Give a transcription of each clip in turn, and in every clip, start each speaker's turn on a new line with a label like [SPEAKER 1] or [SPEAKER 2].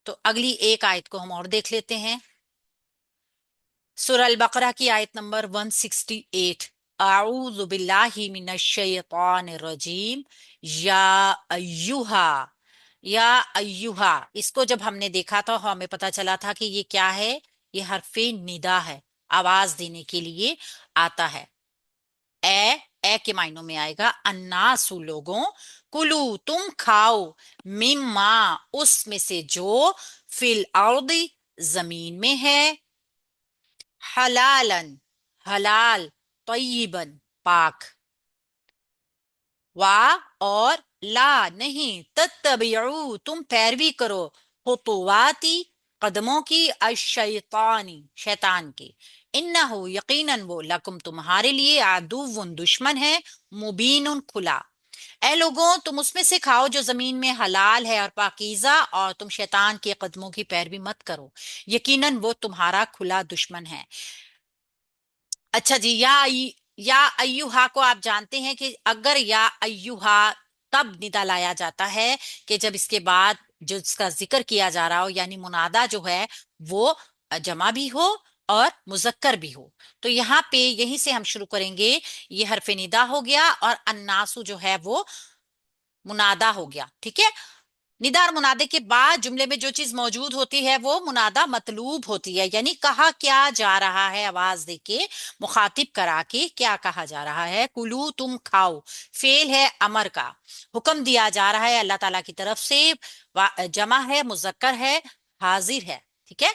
[SPEAKER 1] तो अगली एक आयत को हम और देख लेते हैं। सूरह अल बकरा की आयत नंबर 168। आऊज़ु बिल्लाहि मिनश शैतानिर रजीम। या अय्युहा। या अय्युहा, इसको जब हमने देखा था हमें पता चला था कि ये क्या है। ये हरफे निदा है, आवाज देने के लिए आता है। ए के मायनों में आएगा अन्नासु लोगों। कुलू तुम खाओ, मिम्मा उसमें से जो, फिल अर्दी जमीन में है, हलालन हलाल, तय्यिबन पाक, वा और, ला नहीं, तत्तबिउ तुम पैरवी करो, खुतुवाती कदमों की, अशैतानी शैतान की, इन्नहु यकीनन वो, लकुम तुम्हारे लिए, आदुव्वुन दुश्मन है, मुबीनुन खुला। ए लोगों, तुम उसमें से खाओ जो जमीन में हलाल है और पाकीज़ा, और तुम शैतान के कदमों की पैरवी मत करो, यकीनन वो तुम्हारा खुला दुश्मन है। अच्छा जी, या अय्युहा को आप जानते हैं कि अगर या अय्युहा तब निदा लाया जाता है कि जब इसके बाद जो इसका जिक्र किया जा रहा हो, यानी मुनादा जो है वो जमा भी हो और मुजक्कर भी हो। तो यहाँ पे यहीं से हम शुरू करेंगे। ये हरफ निदा हो गया और अन्नासु जो है वो मुनादा हो गया। ठीक है। निदा और मुनादे के बाद जुमले में जो चीज मौजूद होती है वो मुनादा मतलूब होती है, यानी कहा क्या जा रहा है, आवाज देके मुखातिब करा के क्या कहा जा रहा है। कुलू तुम खाओ, फेल है अमर का, हुक्म दिया जा रहा है अल्लाह ताला की तरफ से। जमा है, मुजक्कर है, हाजिर है। ठीक है।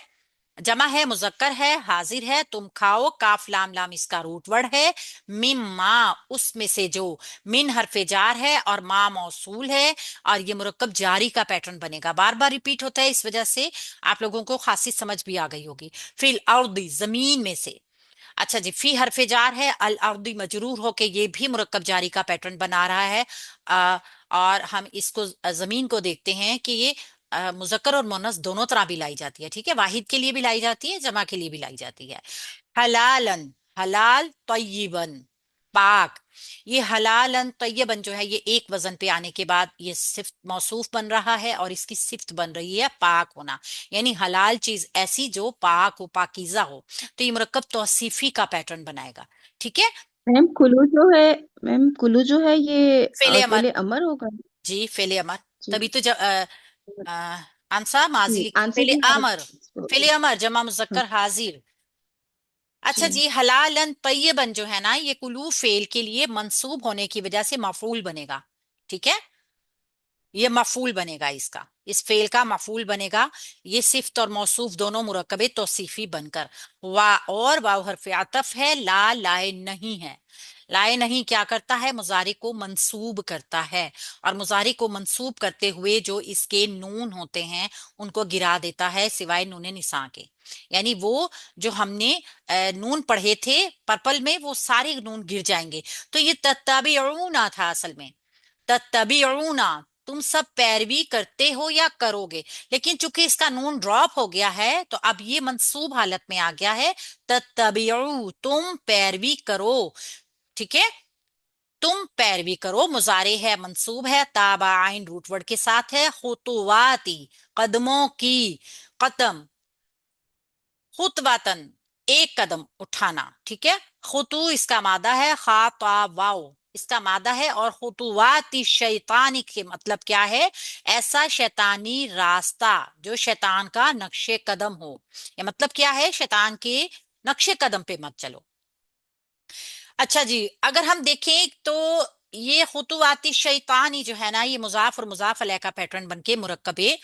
[SPEAKER 1] जमा है, मुजक्कर है, हाजिर है। तुम खाओ, काफ लाम लाम इसका रूट वर्ड है। मिम्मा उसमें से जो, मिन हरफे जार है और मा मौसूल है, और ये मुरक्कब जारी का पैटर्न बनेगा, बार बार रिपीट होता है, इस वजह से आप लोगों को खासी समझ भी आ गई होगी। फिल अर्दी जमीन में से। अच्छा जी, फी हरफे जार है, अल अर्दी मजरूर होके ये भी मुरक्कब जारी का पैटर्न बना रहा है। और हम इसको जमीन को देखते हैं कि ये मुजक्कर और मुन्नस दोनों तरह भी लाई जाती है। ठीक है, वाहिद के लिए भी लाई जाती है, जमा के लिए भी लाई जाती है। हलालन हलाल, तय्यिबन पाक। ये हलालन तय्यबन जो है ये एक वजन पे आने के बाद ये सिफ्त मौसूफ बन रहा है और इसकी सिफ्त बन रही है पाक होना, यानी हलाल चीज ऐसी जो पाक हो, पाकीज़ा हो। तो ये मुरक्कब तौसीफी का पैटर्न बनाएगा। ठीक है।
[SPEAKER 2] मैम कुल्लू जो है मैम कुल्लू जो है ये
[SPEAKER 1] फेले अमर।
[SPEAKER 2] फेले अमर होगा।
[SPEAKER 1] जी फेले अमर।
[SPEAKER 2] जी
[SPEAKER 1] तभी तो आंसा माजी
[SPEAKER 2] जी
[SPEAKER 1] लिखा,
[SPEAKER 2] आंसर
[SPEAKER 1] फेले
[SPEAKER 2] भी
[SPEAKER 1] अमर। फेले अमर जमा
[SPEAKER 2] हाँ
[SPEAKER 1] मुजक्कर हाजिर। अच्छा
[SPEAKER 2] जी।
[SPEAKER 1] जी, हलालन तय्यबन जो है ना, ये कुलू फेल के लिए मंसूब होने की वजह से मफूल बनेगा। ठीक है। ये मफूल बनेगा, इसका इस फेल का मफूल बनेगा। ये सिफ्त और मौसूफ दोनों मुरक्कबे तौसीफी बनकर। वा और वाव हरफ आतफ है, ला लाए नहीं है। लाए नहीं क्या करता है, मुजारी को मंसूब करता है, और मुजारी को मंसूब करते हुए जो इसके नून होते हैं उनको गिरा देता है, सिवाय नून निसा के। यानी वो जो हमने नून पढ़े थे पर्पल में, वो सारे नून गिर जाएंगे। तो ये तत्ताबिऊना था असल में, तत्तबिऊना, तुम सब पैरवी करते हो या करोगे। लेकिन चूंकि इसका नून ड्रॉप हो गया है तो अब ये मंसूब हालत में आ गया है। तत्तबिऊ तुम पैरवी करो। ठीक है। तुम पैरवी करो, मुजारे है, मंसूब है, ताबा आइन रूट वर्ड के साथ है। खुतुवाती कदमों की, कदम, खुतवातन एक कदम उठाना। ठीक है। खुतू इसका मादा है, खाता वाओ इसका मादा है, और खुतुवाती शैतानी के मतलब क्या है, ऐसा शैतानी रास्ता जो शैतान का नक्शे कदम हो। ये मतलब क्या है, शैतान के नक्शे कदम पे मत चलो। अच्छा जी, अगर हम देखें तो ये खुतुवाती शैतानी जो है ना, ये मुजाफ और मुजाफ अलैह का पैटर्न बनके मुरक्कबे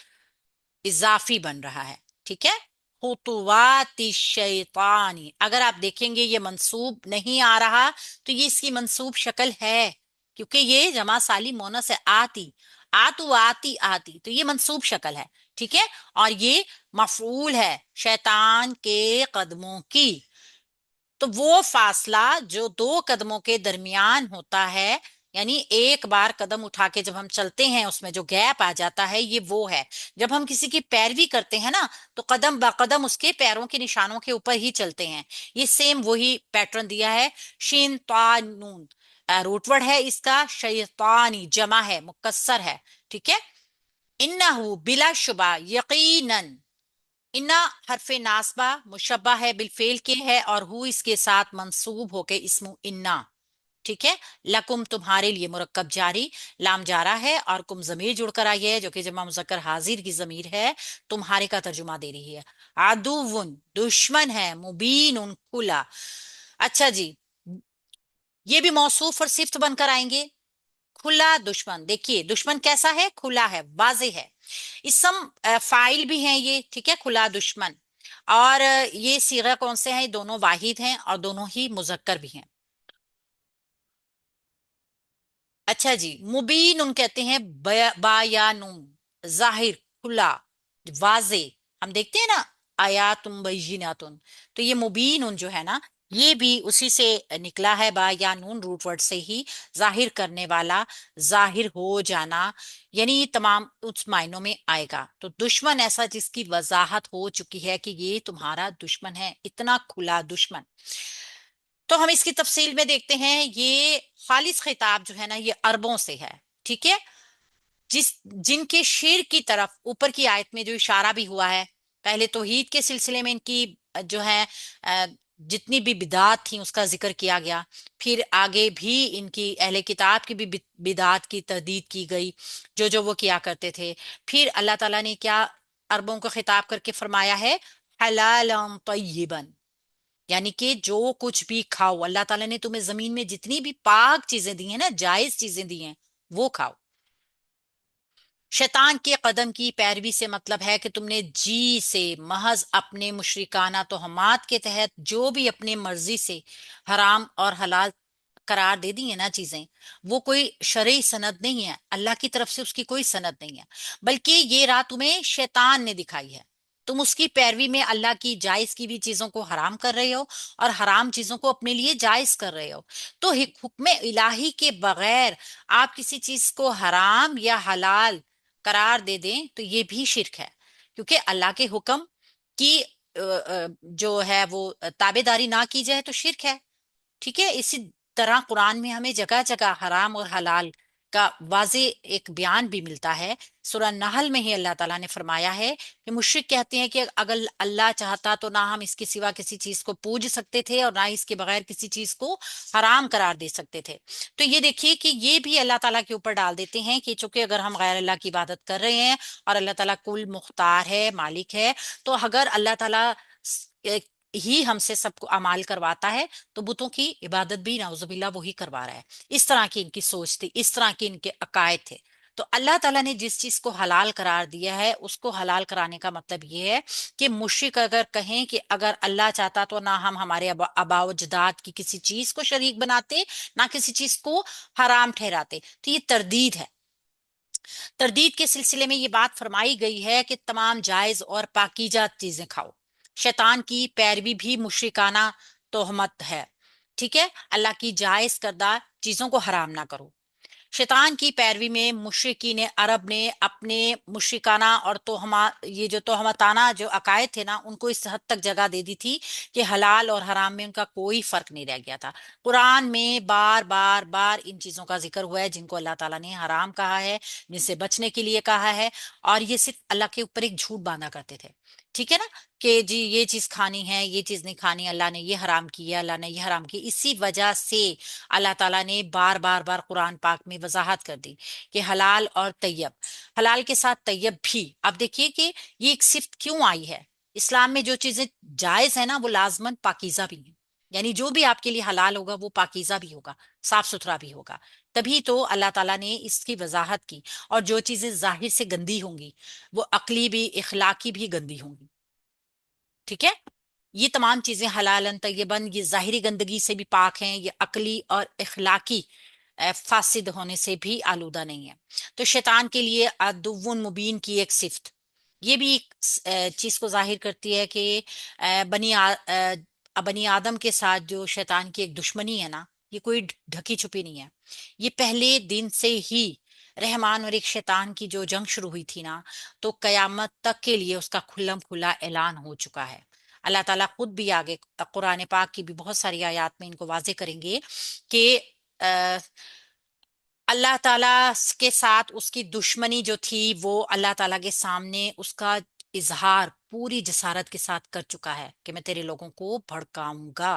[SPEAKER 1] इजाफी बन रहा है। ठीक है। खुतुवाती शैतानी, अगर आप देखेंगे ये मंसूब नहीं आ रहा, तो ये इसकी मंसूब शक्ल है, क्योंकि ये जमा साली मोनस है, आती, आतु आती आती, तो ये मंसूब शक्ल है। ठीक है। और ये मफूल है, शैतान के कदमों की। तो वो फासला जो दो कदमों के दरमियान होता है, यानी एक बार कदम उठा के जब हम चलते हैं उसमें जो गैप आ जाता है, ये वो है। जब हम किसी की पैरवी करते हैं ना, तो कदम ब कदम उसके पैरों के निशानों के ऊपर ही चलते हैं। ये सेम वही पैटर्न दिया है। शीन ता नून रूटवर्ड है इसका, शैतानी जमा है, मुकस्सर है। ठीक है। इन्नहु बिला शुबा यकीनन, इन्ना हरफ नासबा मुशब्बा है बिलफेल के है, और हु इसके साथ मंसूब होके इस्मु इन्ना। ठीक है। लकुम तुम्हारे लिए मुरक्कब जारी, लाम जारा है और कुम जमीर जुड़कर आई है जो कि जमा मुजक्कर हाजिर की जमीर है, तुम्हारे का तर्जुमा दे रही है। आदुवन दुश्मन है, मुबीन उन खुला। अच्छा जी, ये भी मौसूफ और सिफ्त बनकर आएंगे। खुला दुश्मन, देखिए दुश्मन कैसा है, खुला है, वाजे है। इसम फाइल भी है ये, ठीक है, खुला दुश्मन। और ये सीगा कौन से हैं, दोनों वाहिद हैं और दोनों ही मुजक्कर भी हैं। अच्छा जी, मुबीन उन कहते हैं बायानुन, जाहिर, खुला, वाजे। हम देखते हैं ना, आयातुम बय्यिनातुन, तो ये मुबीन उन जो है ना, ये भी उसी से निकला है, बायानुन रूट वर्ड से ही, जाहिर करने वाला, जाहिर हो जाना, यानी तमाम उस मायनों में आएगा। तो दुश्मन ऐसा जिसकी वजाहत हो चुकी है कि ये तुम्हारा दुश्मन है, इतना खुला दुश्मन। तो हम इसकी तफसील में देखते हैं। ये खालिस खिताब जो है ना, ये अरबों से है, ठीक है, जिस जिनके शेर की तरफ ऊपर की आयत में जो इशारा भी हुआ है, पहले तौहीद के सिलसिले में इनकी जो है अ, जितनी भी बिदात थी उसका जिक्र किया गया। फिर आगे भी इनकी अहले किताब की भी बिदात की तरदीद की गई, जो जो वो किया करते थे। फिर अल्लाह ताला ने क्या अरबों को खिताब करके फरमाया है, हलालन तय्यिबन, यानी कि जो कुछ भी खाओ, अल्लाह ताला ने तुम्हें जमीन में जितनी भी पाक चीजें दी हैं ना, जायज चीजें दी हैं, वो खाओ। शैतान के कदम की पैरवी से मतलब है कि तुमने जी से महज अपने मुशरिकाना तोहमात के तहत जो भी अपने मर्जी से हराम और हलाल करार दे दी है ना चीजें, वो कोई शरई सनद नहीं है, अल्लाह की तरफ से उसकी कोई सनद नहीं है, बल्कि ये राह तुम्हें शैतान ने दिखाई है। तुम उसकी पैरवी में अल्लाह की जायज की भी चीजों को हराम कर रहे हो और हराम चीजों को अपने लिए जायज कर रहे हो। तो हुक्म इलाही के बगैर आप किसी चीज को हराम या हलाल करार दे दें तो ये भी शिर्क है, क्योंकि अल्लाह के हुक्म की जो है वो ताबेदारी ना की जाए तो शिर्क है। ठीक है। इसी तरह कुरान में हमें जगह जगह हराम और हलाल का वाजे एक बयान भी मिलता है। सूरह नहल में ही अल्लाह ताला ने फरमाया है कि मुश्रिक कहते हैं कि अगर अल्लाह चाहता तो ना हम इसके सिवा किसी चीज को पूज सकते थे और ना ही इसके बगैर किसी चीज को हराम करार दे सकते थे। तो ये देखिए कि ये भी अल्लाह ताला के ऊपर डाल देते हैं कि चूंकि अगर हम गैर अल्लाह की इबादत कर रहे हैं और अल्लाह ताला कुल मुख्तार है, मालिक है, तो अगर अल्लाह ताला ही हमसे सबको अमाल करवाता है तो बुतों की इबादत भी नाउजुबिल्ला वही करवा रहा है। इस तरह की इनकी सोच थी, इस तरह के इनके अकायद थे। तो अल्लाह ताला ने जिस चीज को हलाल करार दिया है उसको हलाल कराने का मतलब ये है कि मुश्रिक अगर कहें कि अगर अल्लाह चाहता तो ना हम हमारे आबाओ अजदाद की किसी चीज को शरीक बनाते, ना किसी चीज को हराम ठहराते, तो ये तरदीद है। तरदीद के सिलसिले में ये बात फरमाई गई है कि तमाम जायज और पाकीजा चीजें खाओ। शैतान की पैरवी भी मुशरिकाना तोहमत है। ठीक है, अल्लाह की जायज करदा चीजों को हराम ना करो। शैतान की पैरवी में मुशरिकीन अरब ने अपने मुशरिकाना और तोहमा ये जो तोहमताना जो अकायद थे ना, उनको इस हद तक जगह दे दी थी कि हलाल और हराम में उनका कोई फर्क नहीं रह गया था। कुरान में बार बार बार इन चीजों का जिक्र हुआ है जिनको अल्लाह ताला ने हराम कहा है, जिनसे बचने के लिए कहा है, और ये सिर्फ अल्लाह के ऊपर एक झूठ बांधा करते थे। ठीक है ना, कि जी ये चीज खानी है, ये चीज नहीं खानी, अल्लाह ने ये हराम किया, अल्लाह ने ये हराम की। इसी वजह से अल्लाह ताला ने बार बार बार कुरान पाक में वजाहत कर दी कि हलाल और तैयब, हलाल के साथ तैयब भी। अब देखिए कि ये एक सिफ्त क्यों आई है। इस्लाम में जो चीजें जायज है ना वो लाजमन पाकीजा भी है, यानी जो भी आपके लिए हलाल होगा वो पाकीजा भी होगा, साफ सुथरा भी होगा। तभी तो अल्लाह ताला ने इसकी वजाहत की। और जो चीजें जाहिर से गंदी होंगी वो अकली भी इखलाकी भी गंदी होंगी। ठीक है, ये तमाम चीजें हलालन तय्यबन, ये जाहिरी गंदगी से भी पाक हैं, ये अकली और इखलाकी फासिद होने से भी आलूदा नहीं है। तो शैतान के लिए अदुव्वुन मुबीन की एक सिफ्त, ये भी एक चीज को जाहिर करती है कि बनी आदम के साथ जो शैतान की एक दुश्मनी है ना, ये कोई ढकी छुपी नहीं है। ये पहले दिन से ही रहमान और एक शैतान की जो जंग शुरू हुई थी ना, तो कयामत तक के लिए उसका खुल्लम खुल्ला ऐलान हो चुका है। अल्लाह ताला खुद भी आगे कुरान पाक की भी बहुत सारी आयत में इनको वाजे करेंगे कि اللہ تعالیٰ کے ساتھ اس کی دشمنی جو تھی وہ اللہ تعالیٰ کے سامنے اس کا اظہار پوری جسارت کے ساتھ کر چکا ہے کہ میں تیرے لوگوں کو بھڑکاؤں گا.